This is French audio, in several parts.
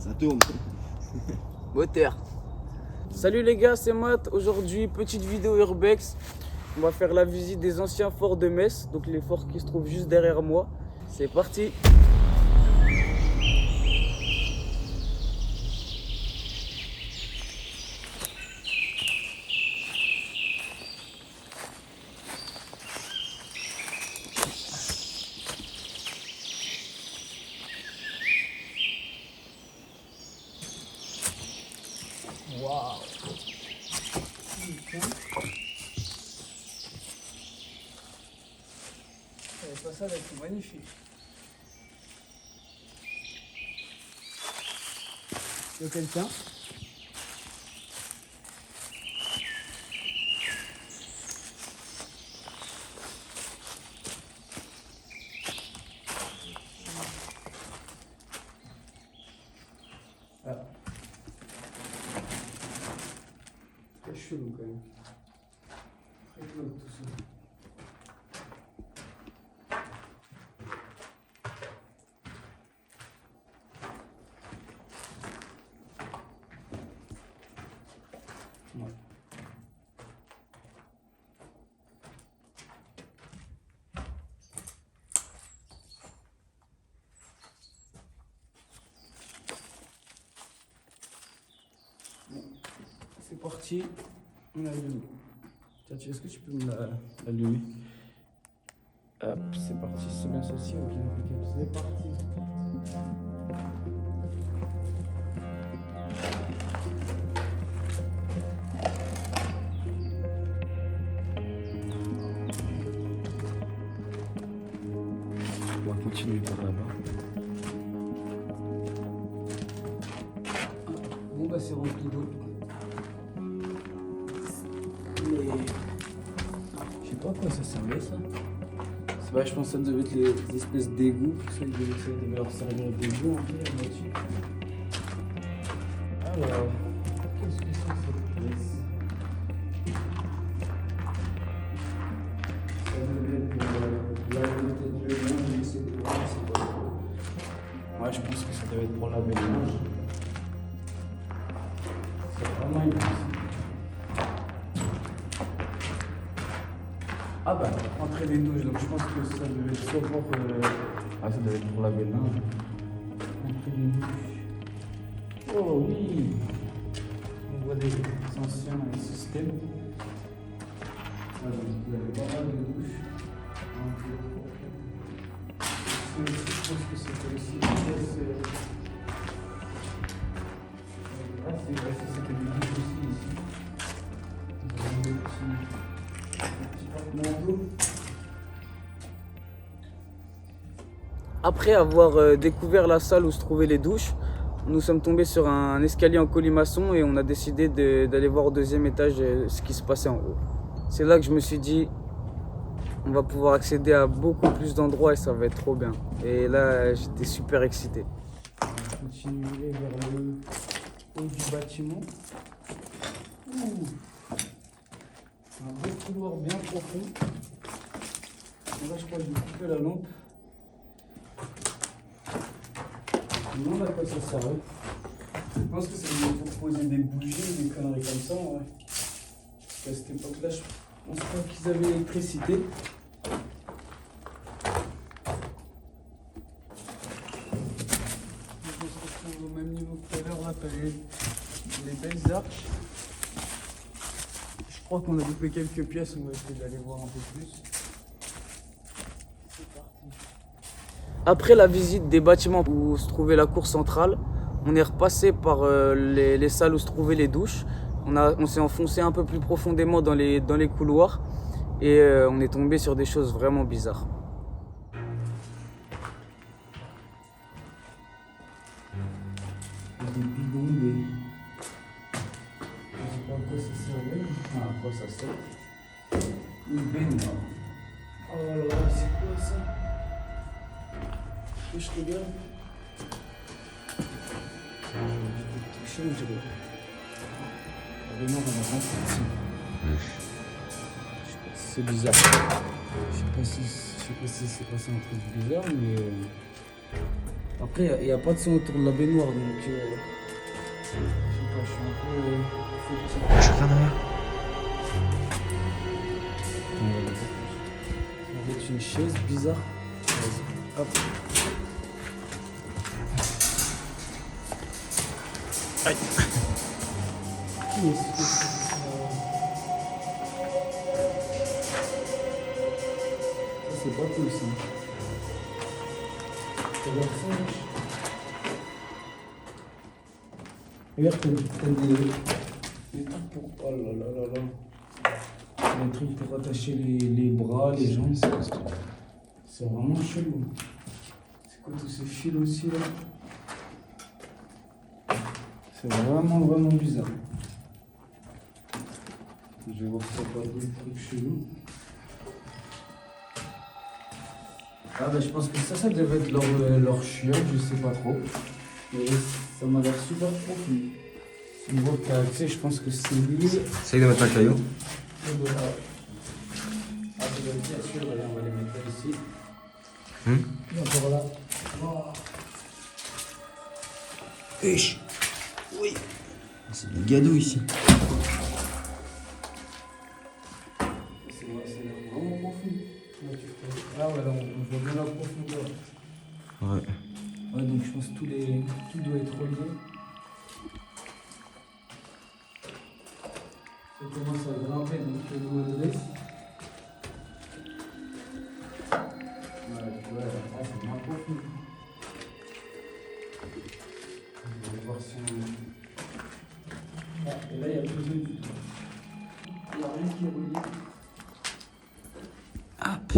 Ça tourne. Moteur. Salut les gars, c'est Matt. Aujourd'hui, petite vidéo Urbex. On va faire la visite des anciens forts de Metz, donc les forts qui se trouvent juste derrière moi. C'est parti. Waouh. Les façades elles sont magnifiques. Il y a quelqu'un? Ah. C'est chelou quand même. Très glauque tout ça. Ouais. Bon, c'est parti, on allume. Tiens, est-ce que tu peux me l'allumer? Hop, c'est parti, c'est bien ceci, ok, impeccable, c'est parti. On va continuer par là-bas. Bon bah c'est rempli d'eau. Mais je sais pas à quoi ça servait ça. C'est vrai, je pense que ça devait être les espèces d'égouts. Ça devait leur servir d'égout en fait là-dessus. Alors, qu'est-ce que c'est que cette pièce? Ça devait être pour laver peut-être le linge, je sais pas trop. Ouais, je pense que ça devait être pour laver le linge. C'est vraiment une pièce. Ah bah, entrée des douches, donc je pense que ça devait être soit pour... Ah, ça devait être pour laver le linge. Entrée des douches. Oh oui! On voit des anciens systèmes. Voilà, il y avait pas mal de douches. Ici aussi, je pense que c'était aussi une pièce... Ah, c'est vrai, ça c'était des douches aussi ici. Ils ont des petits... Après avoir découvert la salle où se trouvaient les douches, nous sommes tombés sur un escalier en colimaçon et on a décidé d'aller voir au deuxième étage ce qui se passait en haut. C'est là que je me suis dit, on va pouvoir accéder à beaucoup plus d'endroits et ça va être trop bien. Et là, j'étais super excité. On va continuer vers le haut du bâtiment. Ouh. Un beau couloir bien profond. Et là, je crois que je vais couper la lampe. Je me demande à quoi ça sert. Je pense que c'est pour poser des bougies, des conneries comme ça. Ouais. Parce qu'à cette époque-là, je pense pas qu'ils avaient l'électricité. On se retrouve au même niveau que tout à l'heure. Là, t'as les belles arches. Je crois qu'on a loupé quelques pièces. On va essayer d'aller voir un peu plus. Après la visite des bâtiments où se trouvait la cour centrale, on est repassé par les salles où se trouvaient les douches. On s'est enfoncé un peu plus profondément dans les couloirs et on est tombé sur des choses vraiment bizarres. Des bidons, des... Je sais pas à quoi ça servait. Ah, à quoi ça sert. Une baignoire. Oh là là, c'est quoi ça? Je regarde. Je touché, mais je regarde. La baignoire, on a rentré ici. C'est bizarre. Je sais pas si c'est passé un truc bizarre, mais Après, il n'y a pas de son autour de la baignoire, donc je sais pas, je suis un peu sceptique. Je regarde derrière. Ça va être une chaise bizarre. Vas-y, hop. Aïe. Qui est-ce ça, c'est pas cool ça. Regarde ça, wesh. Regarde, des trucs pour. Oh là là là là. Des trucs pour attacher les bras, les jambes. C'est vraiment chelou. C'est quoi tous ces fils aussi là? C'est vraiment bizarre. Je vais voir si ça pas d'autres trucs chelous. Ah bah je pense que ça devait être leur chiotte, je sais pas trop. Mais ça m'a l'air super profond. C'est une voie qui a accès, je pense que c'est lui. Essaye de mettre un caillou. Ah, ça doit être bien sûr, allez, on va les mettre là, ici. Et encore là. Oh. Wesh. Oui. C'est du gadou ici. C'est vraiment profond. Ah ouais, là, on voit bien la profondeur. Ouais. Ouais, donc je pense que tout doit être relié. Ça commence à grimper, donc l'eau dresse. Ouais, c'est bien profond. On va voir si on... Ah, et là, il n'y a plus de... Il n'y a rien qui est relié. Hop.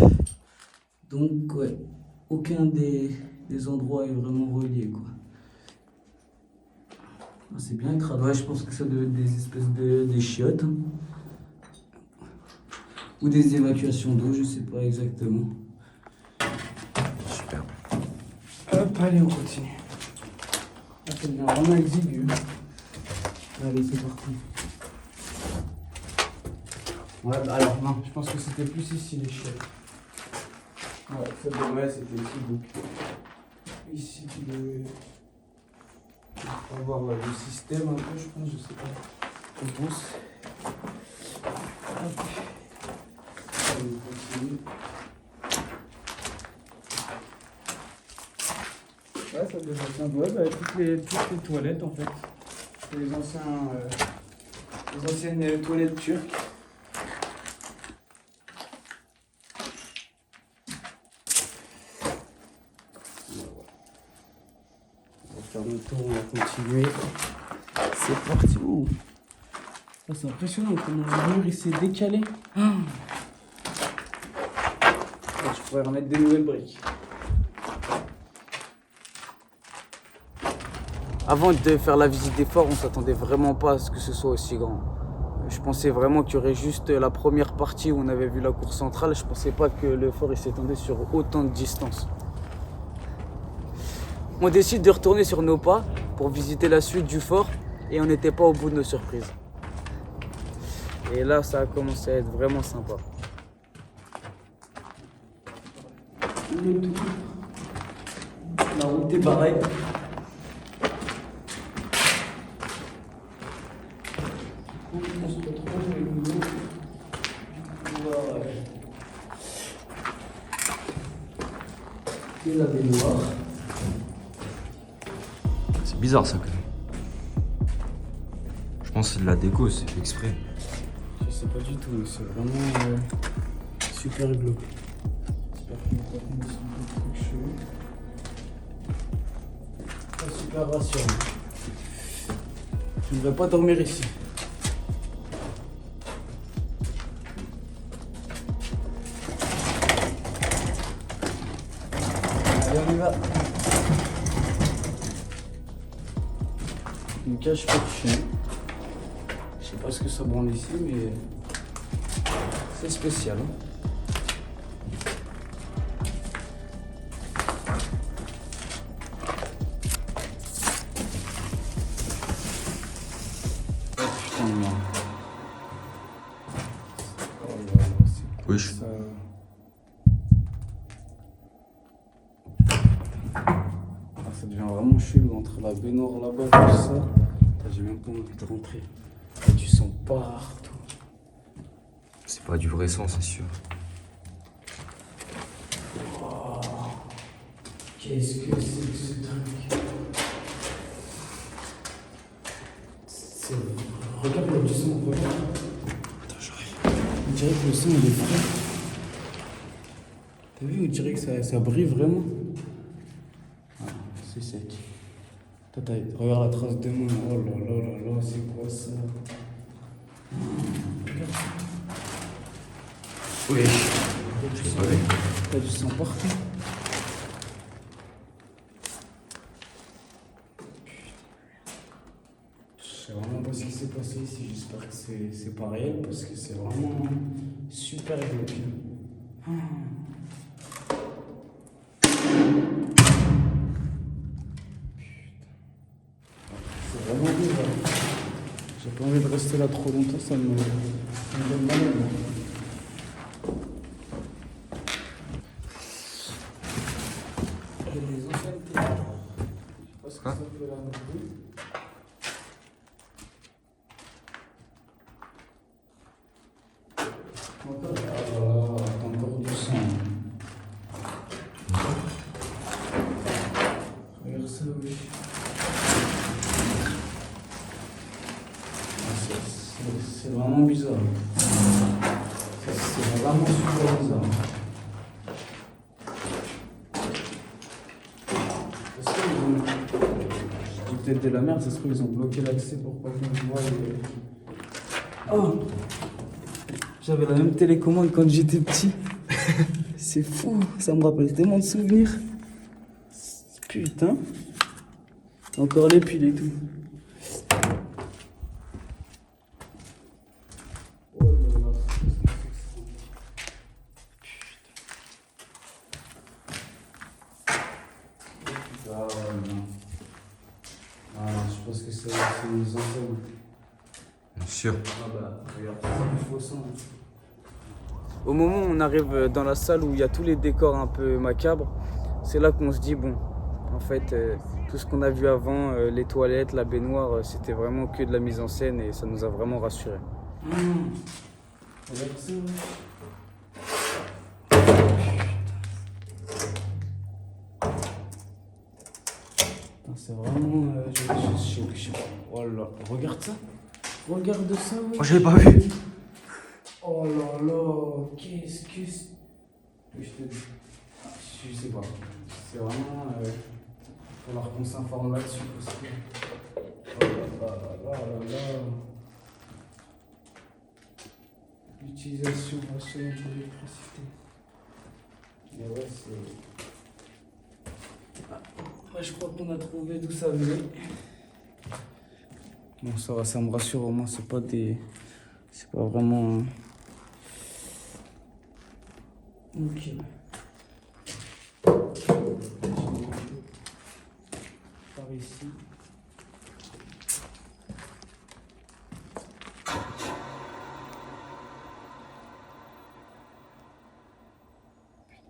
Donc, ouais, aucun des endroits est vraiment relié, quoi. Ah, c'est bien crade. Ouais, je pense que ça doit être des espèces des chiottes. Hein. Ou des évacuations d'eau, je sais pas exactement. Super. Hop, allez, on continue. Ah, ça devient vraiment exigu. Allez, c'est parti. Ouais, bah alors non, je pense que c'était plus ici les chiottes. Ouais, ça devrait, c'était ici, donc ici tu devais avoir le système un peu, je pense, je sais pas. Je pense. Hop. Allez, on continue. Ouais, ça devrait être un ouais, bah, toutes les toilettes en fait. C'est les anciennes toilettes turques. On va faire le tour, on va continuer. C'est parti. Oh. Ah, c'est impressionnant comment le mur il s'est décalé. Ah. Je pourrais remettre des nouvelles briques. Avant de faire la visite des forts, on s'attendait vraiment pas à ce que ce soit aussi grand. Je pensais vraiment qu'il y aurait juste la première partie où on avait vu la cour centrale. Je pensais pas que le fort il s'étendait sur autant de distance. On décide de retourner sur nos pas pour visiter la suite du fort et on n'était pas au bout de nos surprises. Et là, ça a commencé à être vraiment sympa. La route est pareille. On se retrouve avec nous. Et la baignoire. C'est bizarre ça quand même. Je pense que c'est de la déco, c'est fait exprès. Je sais pas du tout, mais c'est vraiment super glauque. J'espère qu'il n'y a pas de trucs chelous. Pas super rassurant. Je ne devrais pas dormir ici. Allez, on y va. Une cage perchée. Je sais pas ce que ça branle ici, mais c'est spécial. Oh putain, non. Oh là là, c'est quoi Wesh. ça? Ah, ça devient vraiment chelou entre la baignoire là-bas et tout ça. J'ai même pas envie de rentrer. Et tu sens partout. C'est pas du vrai sang, c'est sûr. Oh, qu'est-ce que c'est que ce truc? Regarde là du sang, regarde. Attends, j'arrive. On dirait que le sang il est frais. T'as vu, on dirait que ça brille vraiment. Ah, c'est sec. Regarde la trace de main. Oh là là là là, c'est quoi ça? Regarde ça. Oui. T'as du sang partout. Je sais vraiment pas ce qui s'est passé ici. J'espère que c'est pas réel parce que c'est vraiment super glauque. C'est vraiment bizarre. J'ai pas envie de rester là trop longtemps, ça me donne mal. Et les anciennes télé. Je sais pas ce que ça fait là non plus. Encore, ah là là, t'as encore du sang. Regarde ça, oui. C'est vraiment bizarre. C'est vraiment super bizarre. Est-ce qu'ils ont... Je dis peut-être de la merde, ça se trouve ils ont bloqué l'accès pour pas qu'on voit les... Oh! J'avais la même télécommande quand j'étais petit. C'est fou, ça me rappelle tellement de souvenirs. Putain. Encore les piles et tout. Oh là là, putain. Ah ouais, non. Ah, je pense que c'est les anciennes. Bien sûr. Ah bah, regarde, c'est faux sang. Au moment où on arrive dans la salle où il y a tous les décors un peu macabres, c'est là qu'on se dit, bon, en fait, tout ce qu'on a vu avant, les toilettes, la baignoire, c'était vraiment que de la mise en scène et ça nous a vraiment rassurés. Regarde ça. C'est vraiment... je sais pas. Oh là, regarde ça. Regarde ça. Ouais. Oh, j'avais pas vu. Oh là là, qu'est-ce que c'est... Je te dis... Je sais pas. C'est vraiment... Il va falloir qu'on s'informe là-dessus parce que... Oh là là là là là. L'utilisation rationnelle de l'électricité. Mais ouais, c'est... Ah, ouais, je crois qu'on a trouvé d'où ça venait. Bon, ça va, ça me rassure au moins, c'est pas vraiment... Ok. Par ici.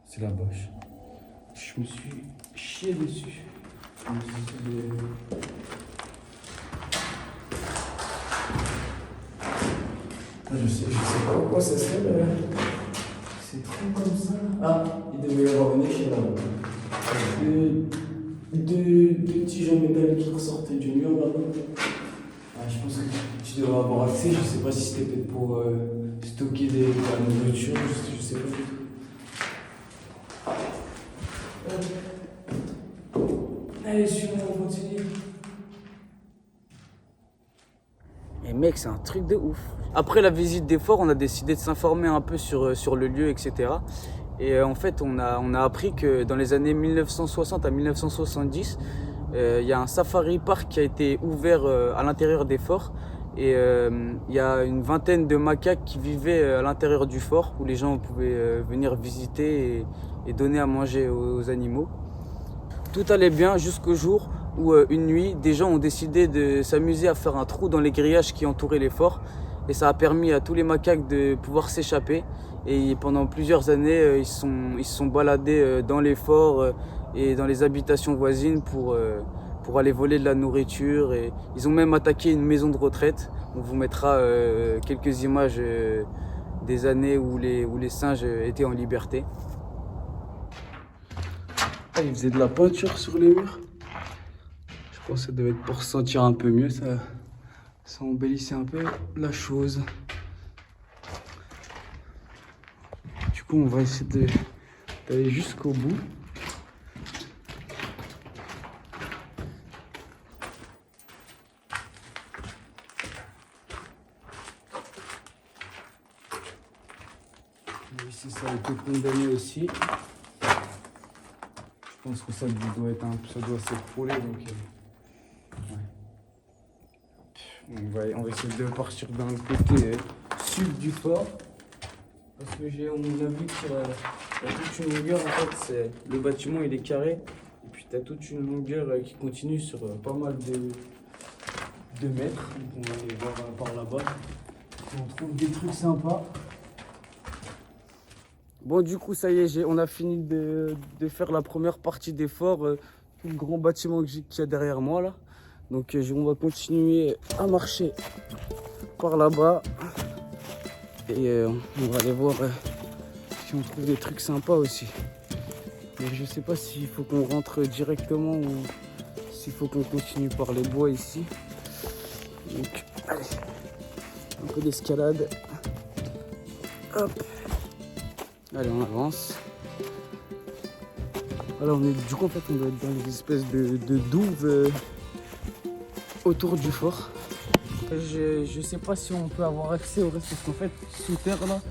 C'est la bâche. Je me suis chié dessus. Je sais pas pourquoi ça serait. C'est trop comme ça. Ah, il devait y avoir une échelle là-bas. Deux petits gens métalliques qui ressortaient du mur là-bas. Ah, je pense que tu devrais avoir accès. Je sais pas si c'était peut-être pour stocker de la nourriture. Je sais pas du tout. Allez, suis-moi, on continue. Et mec, c'est un truc de ouf. Après la visite des forts, on a décidé de s'informer un peu sur le lieu, etc. Et en fait, on a appris que dans les années 1960 à 1970, il y a un safari park qui a été ouvert à l'intérieur des forts. Et il y a une vingtaine de macaques qui vivaient à l'intérieur du fort, où les gens pouvaient venir visiter et donner à manger aux animaux. Tout allait bien jusqu'au jour où une nuit, des gens ont décidé de s'amuser à faire un trou dans les grillages qui entouraient les forts. Et ça a permis à tous les macaques de pouvoir s'échapper. Et pendant plusieurs années, ils se sont baladés dans les forts et dans les habitations voisines pour aller voler de la nourriture. Et ils ont même attaqué une maison de retraite. On vous mettra quelques images des années où les singes étaient en liberté. Ah, ils faisaient de la peinture sur les murs. Je pense que ça devait être pour se sentir un peu mieux, ça embellissait un peu la chose. Du coup, on va essayer d'aller jusqu'au bout. Ici, ça a été condamné aussi. Je pense que ça doit s'écrouler. Donc, ouais. On va essayer de partir dans le côté sud du fort. Parce que on a vu qu'il y a toute une longueur. En fait, le bâtiment il est carré. Et puis tu as toute une longueur qui continue sur pas mal de mètres. Donc on va aller voir par là-bas. On trouve des trucs sympas. Bon, du coup, ça y est, on a fini de faire la première partie des forts. Tout le grand bâtiment qu'il y a derrière moi là. Donc on va continuer à marcher par là-bas. Et on va aller voir si on trouve des trucs sympas aussi. Mais je sais pas s'il faut qu'on rentre directement ou s'il faut qu'on continue par les bois ici. Donc allez, un peu d'escalade. Hop. Allez, on avance. Voilà, du coup en fait on doit être dans des espèces de douves autour du fort. Je sais pas si on peut avoir accès au reste parce qu'en fait sous terre là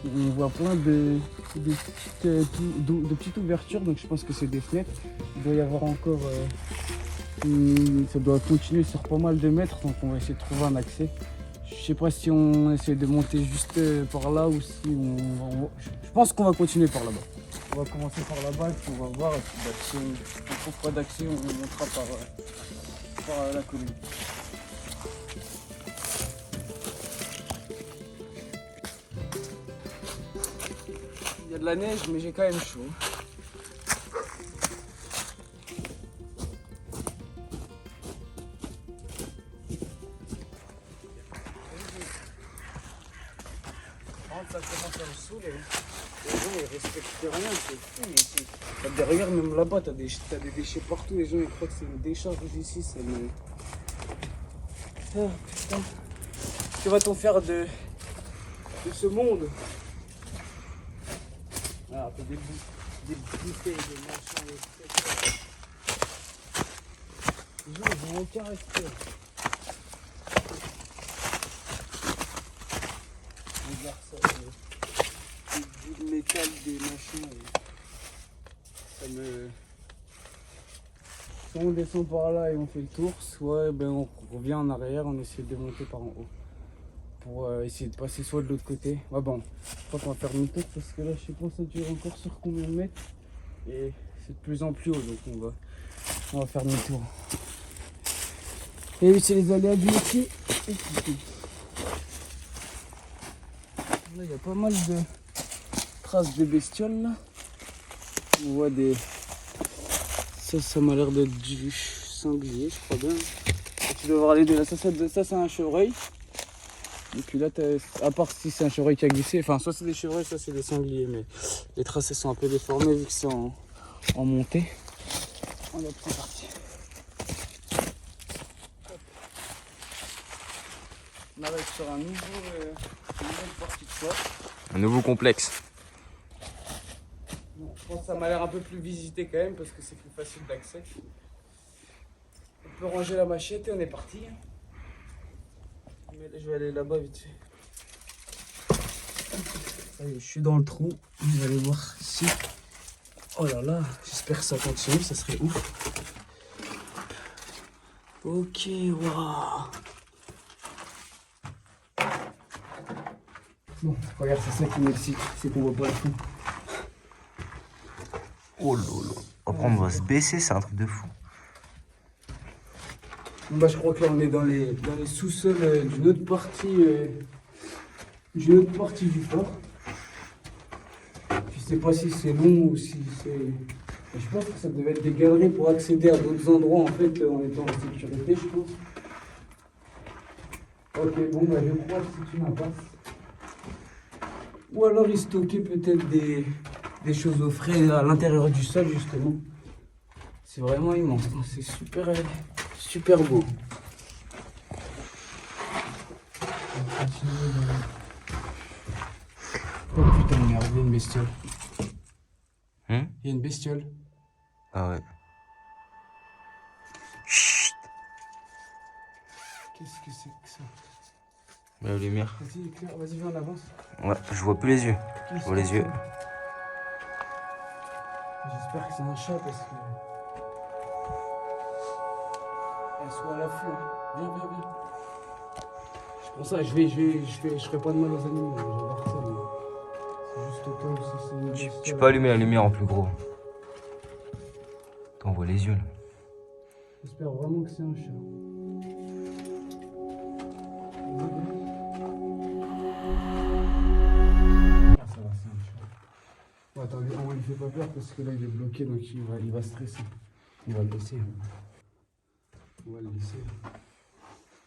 on voit plein de petites ouvertures, donc je pense que c'est des fenêtres. Il doit y avoir encore ça doit continuer sur pas mal de mètres, donc on va essayer de trouver un accès. Je sais pas si on essaie de monter juste par là ou si je pense qu'on va continuer par là-bas. On va commencer par là-bas et puis on va voir. Et puis, si on ne trouve pas d'accès, on montera par la colline. Il y a de la neige, mais j'ai quand même chaud. Ça commence à me saouler. Les gens ils respectent rien, c'est fou ici. Regarde même là-bas, t'as des déchets partout, les gens ils croient que c'est une décharge ici, c'est le... Ah putain. Que va-t-on faire de ce monde? Ah, t'as des bouteilles, des machins, etc. Les gens ils n'ont aucun respect. Regarde ça, des bouts de métal, des machins. Ça me... Soit on descend par là et on fait le tour, soit ben, on revient en arrière, on essaie de monter par en haut. Pour essayer de passer soit de l'autre côté. Ah bon, je crois qu'on va faire demi-tour parce que là je sais pas ça dure encore sur combien de mètres. Et c'est de plus en plus haut, donc on va faire demi-tour. Et oui, c'est les aléas du métier. Là il y a pas mal de traces de bestioles là. On voit des... Ça m'a l'air d'être du sanglier, je crois bien. Et tu dois voir les deux là, ça c'est un chevreuil. Et puis là, à part si c'est un chevreuil qui a glissé, enfin soit c'est des chevreuils, soit c'est des sangliers, mais les traces elles sont un peu déformées vu que c'est en montée. On est parti. On arrive sur une nouvelle partie de fort. Un nouveau complexe. Bon, je pense que ça m'a l'air un peu plus visité quand même parce que c'est plus facile d'accès. On peut ranger la machette et on est parti. Mais là, je vais aller là-bas vite fait. Allez, je suis dans le trou. Vous allez voir ici. Oh là là, j'espère que ça continue, ça serait ouf. Ok, waouh. Bon, regarde, c'est ça qui m'excite, c'est qu'on voit pas le fond. Oh lolo. Après on va se baisser, c'est un truc de fou. Bah, je crois que là on est dans les sous-sols d'une autre partie du fort. Je sais pas si c'est long ou si c'est Et je pense que ça devait être des galeries pour accéder à d'autres endroits en fait en étant en sécurité, je pense. Ok, bon bah je crois que c'est une impasse. Ou alors ils stockaient peut-être des choses au frais à l'intérieur du sol justement. C'est vraiment immense, hein. C'est super, super beau. Oh putain de merde, il y a une bestiole. Il y a une bestiole. Ah ouais. Chut. Qu'est-ce que c'est que ça? La lumière. Vas-y, Claire, vas-y, viens, on avance. Ouais, je vois plus les yeux. Je vois les yeux. J'espère que c'est un chat parce que. Elle soit à l'affût. Hein. Viens, viens, viens. C'est pour ça, je ferai pas de mal aux animaux. J'adore ça, mais c'est juste au cas où si c'est une bestiole. Tu peux allumer la lumière en plus gros. T'en vois les yeux là. J'espère vraiment que c'est un chat. Ah, ça va, c'est un chat. Bon, attendez, on lui fait pas peur parce que là il est bloqué donc il va stresser. On va le laisser. On va le laisser.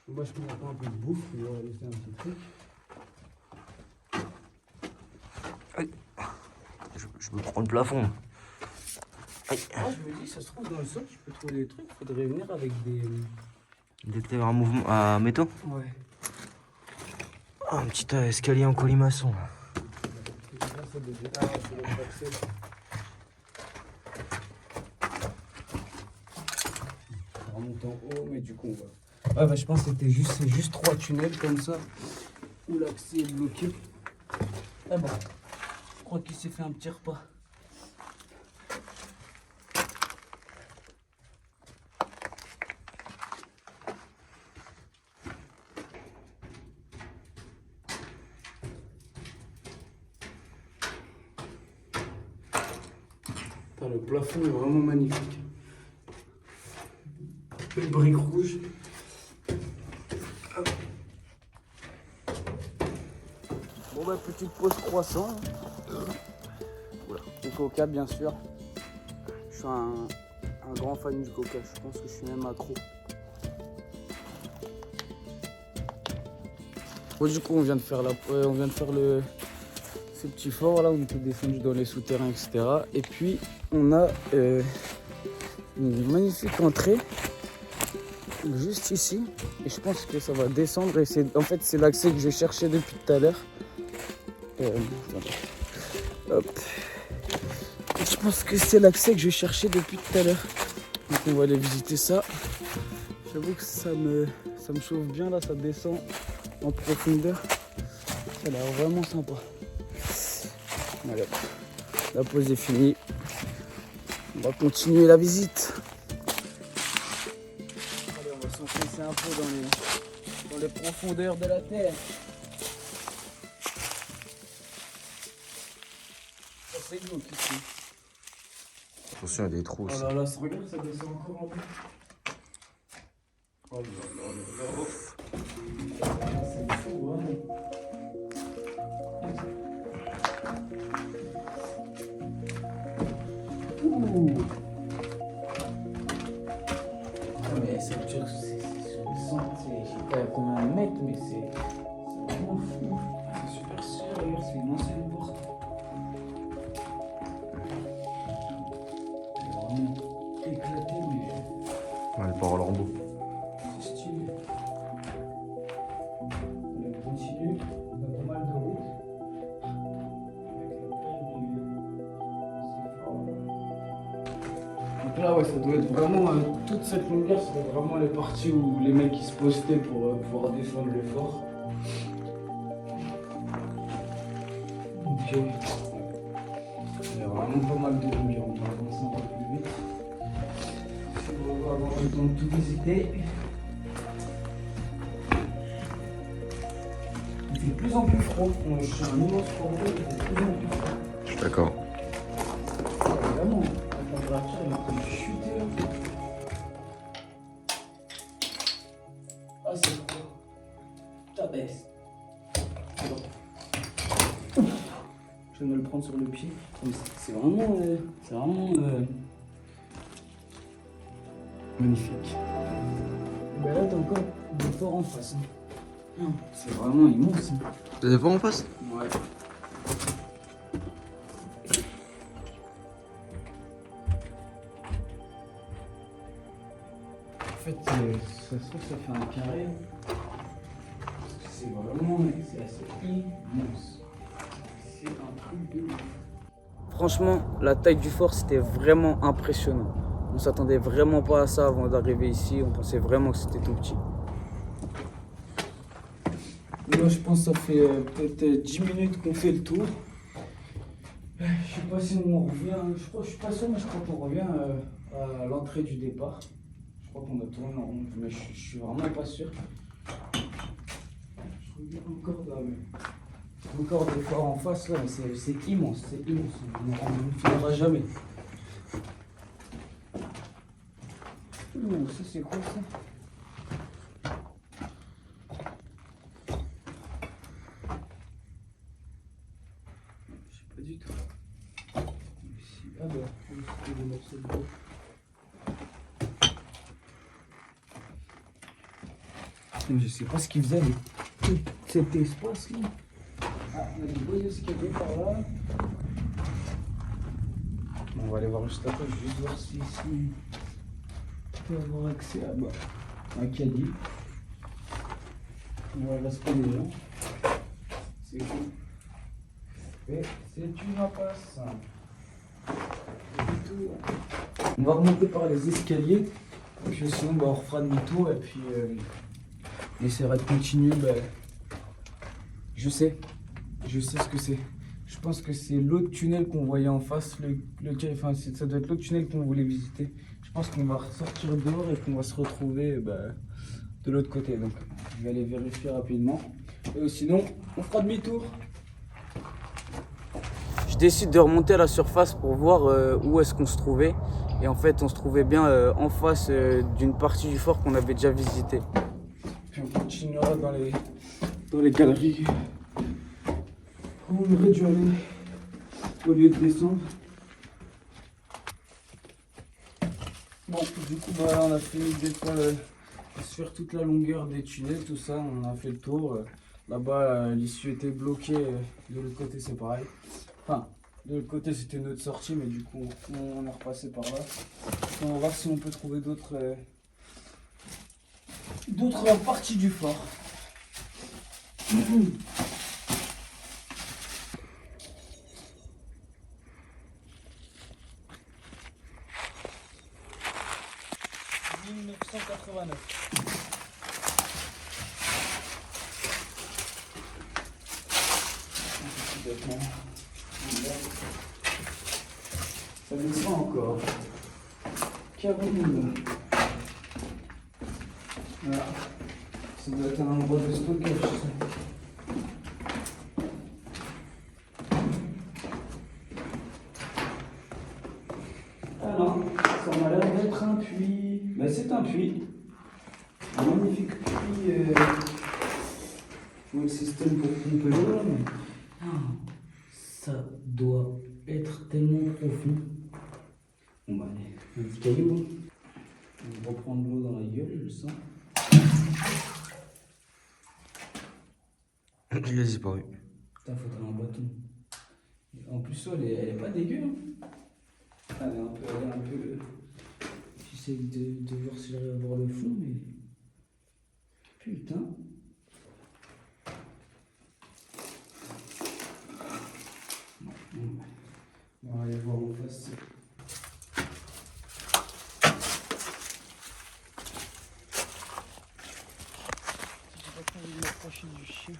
Moi je prends un peu de bouffe et on va laisser un petit truc. Aïe. Je me prends le plafond. Aïe. Ah, je me dis, ça se trouve dans le sol, tu peux trouver des trucs. Il faudrait venir avec des. Détecteur à mouvement à métaux. Ouais. Ah, un petit escalier en colimaçon. Ah, c'est l'autre accès. On remonte en haut, mais du coup on va. Ah bah je pense que c'est juste 3 tunnels comme ça où l'accès est bloqué. Ah bah, je crois qu'il s'est fait un petit repas. Putain, le plafond est vraiment magnifique. Les briques rouges. Bon bah petite pause croissant. Voilà. Du coca bien sûr. Je suis un grand fan du coca, je pense que je suis même accro. Bon, du coup on vient de faire ce petit fort là, on était descendu dans les souterrains, etc. Et puis on a une magnifique entrée juste ici. Et je pense que ça va descendre et en fait c'est l'accès que je cherchais depuis tout à l'heure. Hop. Je pense que c'est l'accès que je cherchais depuis tout à l'heure. Donc on va aller visiter ça. J'avoue que ça me chauffe bien là, ça descend en profondeur. Ça a l'air vraiment sympa. Voilà. La pause est finie. On va continuer la visite. Allez, on va s'enfoncer un peu dans les profondeurs de la terre. C'est glauque ici. Attention, il y a des trous aussi. Oh là là, regarde, ça descend encore en plus. Oh là là là là. C'est fou, vraiment. Ouh. Ah mais c'est dur, c'est sur les centres, je sais pas combien de mètres, mais c'est vraiment fou. Ah, c'est super sûr, regarde, c'est une ancienne porte. Éclaté, mais Ouais, le port à lambeau. c'est stylé. On continue, on a pas mal de routes. Avec la plage du. C'est fort. Donc là, ouais, ça doit être vraiment. Toute cette longueur, ça doit être vraiment les parties où les mecs ils se postaient pour pouvoir descendre le fort. Ok. Il y a vraiment pas mal de longueur, on va avancer un peu plus vite. On va avoir le temps de tout visiter. Il fait de plus en plus froid. Je suis un immense corbeau, il fait de plus en plus froid. Je suis d'accord. Vraiment, la température elle est en train de chuter là. Ah, c'est froid. Ça baisse. C'est bon. Je viens de me le prendre sur le pied. Mais c'est vraiment. Magnifique. Ben là, t'as encore des forts en face. Hein. C'est vraiment immense. Hein. T'as des forts en face? Ouais. En fait, ça se trouve, ça fait un carré. C'est vraiment, c'est assez immense. C'est un truc de ouf. Franchement, la taille du fort, c'était vraiment impressionnant. On s'attendait vraiment pas à ça avant d'arriver ici. On pensait vraiment que c'était tout petit. Là, je pense que ça fait peut-être 10 minutes qu'on fait le tour. Je sais pas si on revient. Je suis pas sûr, mais je crois qu'on revient à l'entrée du départ. Je crois qu'on a tourné en rond, mais je suis vraiment pas sûr. Je regarde encore là, mais encore des forts en face là, mais c'est immense, c'est immense. On ne finira jamais. Ouh, ça c'est quoi ça? Je sais pas du tout. Ici, ah bah, c'était des morceaux de bois. Je sais pas ce qu'ils faisaient avec tout cet espace là. Ah, on a des beaux escaliers par là. On va aller voir juste après, je vais juste voir si ici on peut avoir accès à un caddie. On va rester les gens. C'est cool. Et c'est une impasse. On va remonter par les escaliers. Puis sinon on refera demi-tour et puis on essaiera de continuer. Je sais ce que c'est. Je pense que c'est l'autre tunnel qu'on voyait en face. Enfin, ça doit être l'autre tunnel qu'on voulait visiter. Je pense qu'on va ressortir dehors et qu'on va se retrouver de l'autre côté. Donc je vais aller vérifier rapidement. Et sinon, on fera demi-tour. Je décide de remonter à la surface pour voir où est-ce qu'on se trouvait. Et en fait, on se trouvait bien en face d'une partie du fort qu'on avait déjà visité. Puis on continuera dans les galeries où on aurait dû aller au lieu de descendre. Bon, du coup, on a fini de se faire toute la longueur des tunnels, tout ça. On a fait le tour. Là-bas, l'issue était bloquée. De l'autre côté, c'est pareil. Enfin, de l'autre côté, c'était notre sortie, mais du coup, on est repassé par là. On va voir si on peut trouver d'autres parties du fort. Ça descend encore. Caroline. Voilà. Ça doit être un endroit de stockage. Ah non, ça m'a l'air d'être un puits. Ben, c'est un puits. Un magnifique puits. Je vois le système pour pomper l'eau là, mais. Ça doit être tellement profond. Bon bah allez, un petit caillou. On va reprendre l'eau dans la gueule, je sens. Il a disparu. Putain, faut avoir un bâton. En plus, elle est pas dégueu. Hein. Elle est un peu. J'essaie de voir si j'arrive à voir le fond, mais. Putain. On va aller voir en face. J'ai pas trop envie de m'approcher du chien.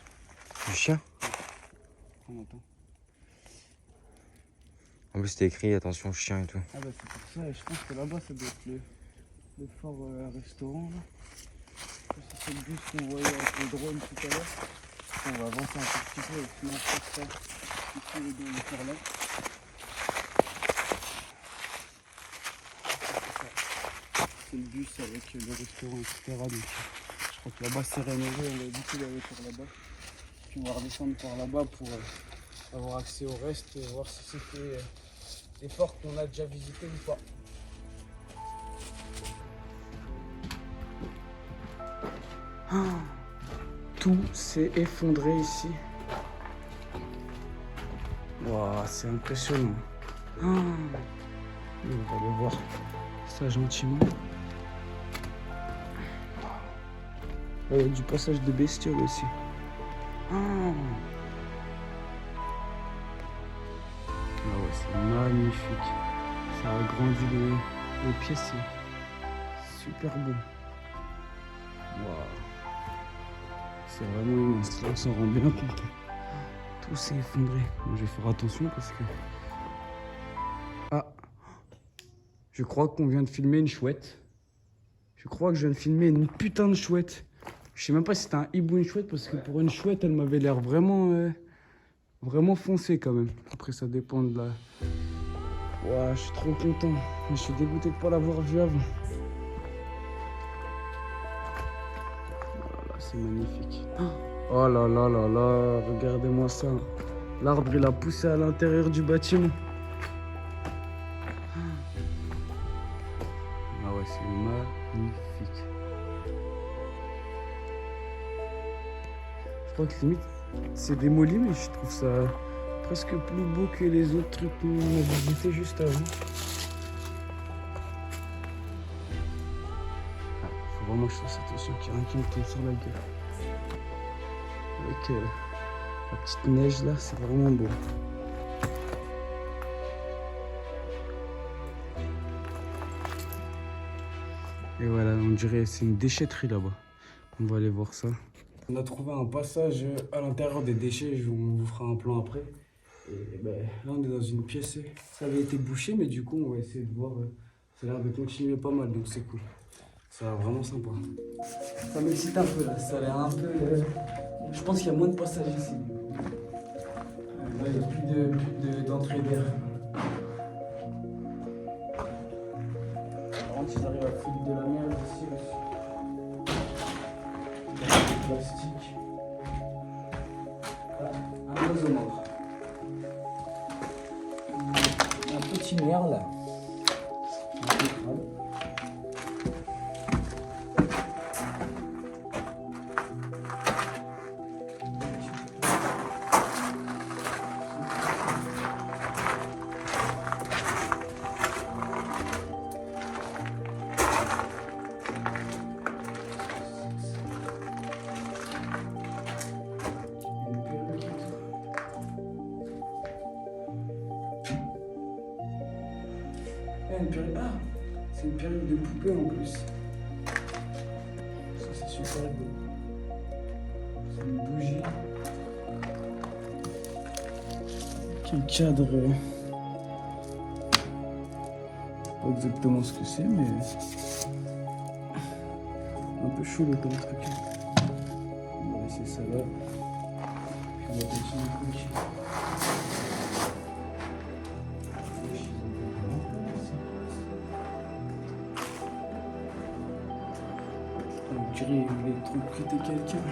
Du chien? On entend. En plus, c'était écrit attention chien et tout. Ah bah c'est pour ça, et je pense que là-bas ça doit être le fort restaurant là. C'est le bus qu'on voyait avec le drone tout à l'heure. On va avancer un tout petit peu et puis on passe ça. Ici les deux faire là. C'est le bus avec le restaurant, etc. Donc, je crois que là-bas c'est rénové, on va éviter d'aller par là-bas. Puis on va redescendre par là-bas pour avoir accès au reste et voir si c'était des forts qu'on a déjà visités ou pas. Tout s'est effondré ici. Waouh, c'est impressionnant. On va aller voir ça gentiment. Il y a du passage de bestioles aussi. Ah ouais, c'est magnifique. Ça agrandit les pieds, c'est super beau. Waouh. C'est vraiment immense. Là, on s'en rend bien compte. Tout s'est effondré. Bon, je vais faire attention parce que... Ah, je crois qu'on vient de filmer une chouette. Je crois que je viens de filmer une putain de chouette. Je sais même pas si c'était un hibou ou une chouette parce que pour une chouette, elle m'avait l'air vraiment, vraiment foncée quand même. Après, ça dépend de la... Ouah, je suis trop content. Mais je suis dégoûté de pas l'avoir vue avant. Voilà, c'est magnifique. Oh là là là là, regardez-moi ça. L'arbre, il a poussé à l'intérieur du bâtiment. Ah ouais, c'est magnifique. Je crois que limite, c'est démoli, mais je trouve ça presque plus beau que les autres trucs qu'on a visités juste avant. Faut vraiment que je fasse attention qu'il y ait rien qui me tombe sur la gueule. Avec la petite neige là, c'est vraiment beau. Et voilà, on dirait c'est une déchetterie là-bas. On va aller voir ça. On a trouvé un passage à l'intérieur des déchets, on vous fera un plan après. Et ben, là on est dans une pièce, ça avait été bouché, mais du coup on va essayer de voir. Ça a l'air de continuer pas mal, donc c'est cool. Ça a l'air vraiment sympa. Ça m'excite un peu là, ça a l'air un peu... Je pense qu'il y a moins de passages ici. Là il n'y a plus d'entrée d'air. Par contre ils arrivent à foutre de la merde ici aussi. Plastique. Un oiseau mort. Un petit merle. Ah, c'est une perruque de poupée en plus. Ça c'est super beau. C'est une bougie. Quel cadre. Pas exactement ce que c'est, mais un peu chelou comme truc. On va laisser ça là. Puis on va continuer le truc. On dirait qu'il voulait électrocuter quelqu'un.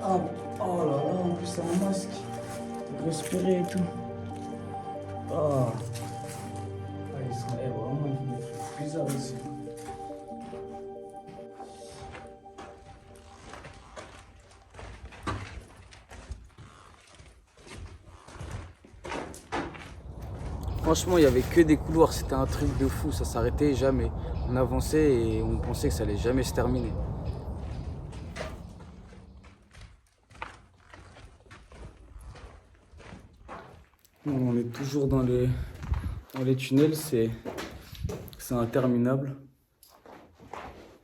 Ah, oh là là, en plus c'est un masque. Pour respirer et tout. Ah, ils sont vraiment des trucs bizarres ici. Franchement, il n'y avait que des couloirs, c'était un truc de fou, ça s'arrêtait jamais. On avançait et on pensait que ça allait jamais se terminer. On est toujours dans les tunnels, c'est interminable.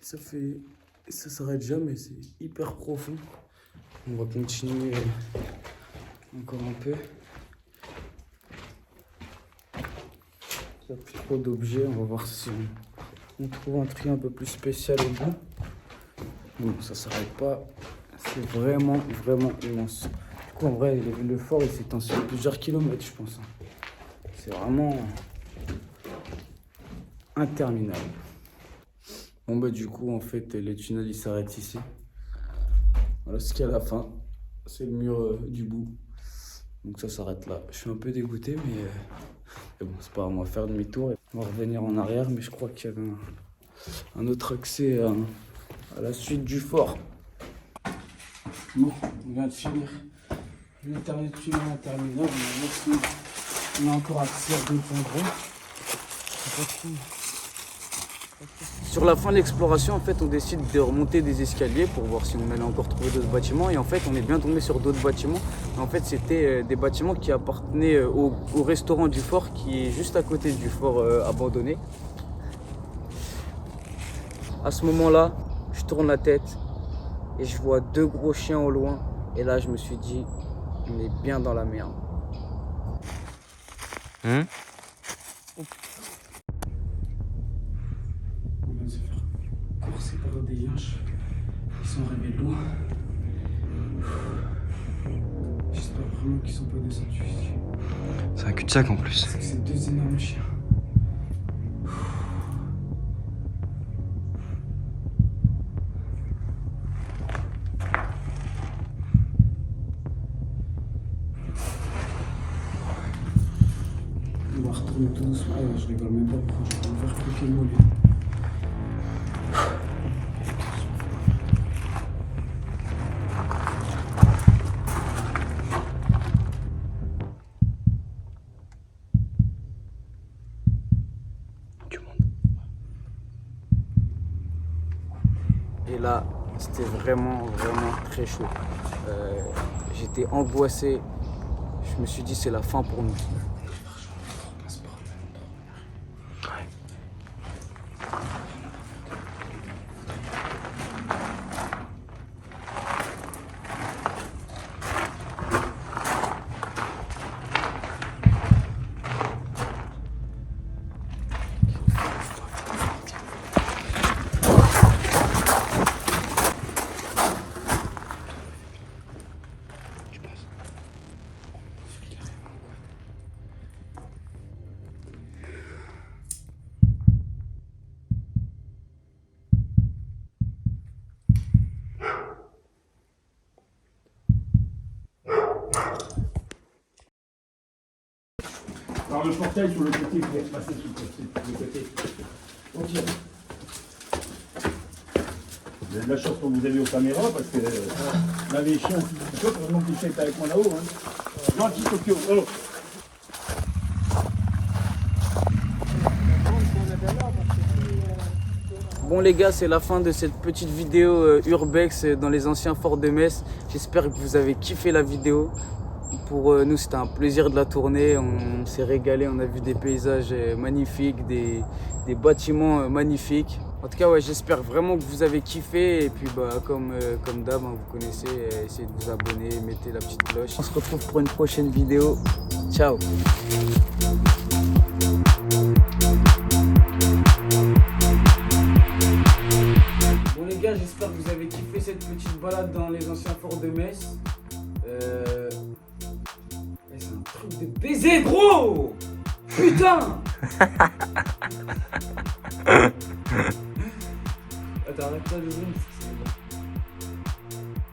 Ça s'arrête jamais, c'est hyper profond. On va continuer encore un peu. Il n'y a plus trop d'objets, on va voir si on trouve un truc un peu plus spécial au bout. Bon, ça s'arrête pas, c'est vraiment, vraiment immense. Du coup, en vrai, le fort, il s'étend sur plusieurs kilomètres, je pense. C'est vraiment interminable. Bon, bah, du coup, en fait, les tunnels, ils s'arrêtent ici. Voilà ce qu'il y a à la fin. C'est le mur du bout. Donc, ça s'arrête là. Je suis un peu dégoûté, mais Et bon, c'est pas grave, on va faire demi-tour. On va revenir en arrière, mais je crois qu'il y avait un autre accès à la suite du fort. Bon, on vient de finir. Je vais terminer de finir la terminale. On a encore accès à d'autres endroits. Sur la fin de l'exploration, en fait, on décide de remonter des escaliers pour voir si on allait encore trouver d'autres bâtiments. Et en fait, on est bien tombé sur d'autres bâtiments. En fait, c'était des bâtiments qui appartenaient au restaurant du fort, qui est juste à côté du fort abandonné. À ce moment-là, je tourne la tête et je vois 2 gros chiens au loin. Et là, je me suis dit, on est bien dans la merde. On vient de se faire courser par des yinches. Ils sont arrivés loin. J'espère vraiment qu'ils sont pas descendus ici. C'est un cul-de-sac en plus. Parce que c'est 2 énormes chiens. On va retourner tout doucement. Ah, je rigole même pas, je vais me faire croquer le mollet. Et là, c'était vraiment très chaud. J'étais angoissé. Je me suis dit, c'est la fin pour nous. Par le portail sur le côté, vous pouvez passer sur le côté. Ok. Vous avez de la chance que vous avez aux caméras parce que là les chiens, c'est sûr vraiment que les chiens étaient avec moi là-haut. Hein. Gentil Tokyo. Oh. Bon les gars, c'est la fin de cette petite vidéo urbex dans les anciens forts de Metz. J'espère que vous avez kiffé la vidéo. Pour nous, c'était un plaisir de la tourner. On s'est régalé, on a vu des paysages magnifiques, des bâtiments magnifiques. En tout cas, ouais, j'espère vraiment que vous avez kiffé. Et puis, comme d'hab, hein, vous connaissez, essayez de vous abonner, mettez la petite cloche. On se retrouve pour une prochaine vidéo. Ciao! Bon les gars, j'espère que vous avez kiffé cette petite balade dans les anciens forts de Metz. C'est un truc de baiser, gros! Putain! Attends, arrête-toi 2 secondes.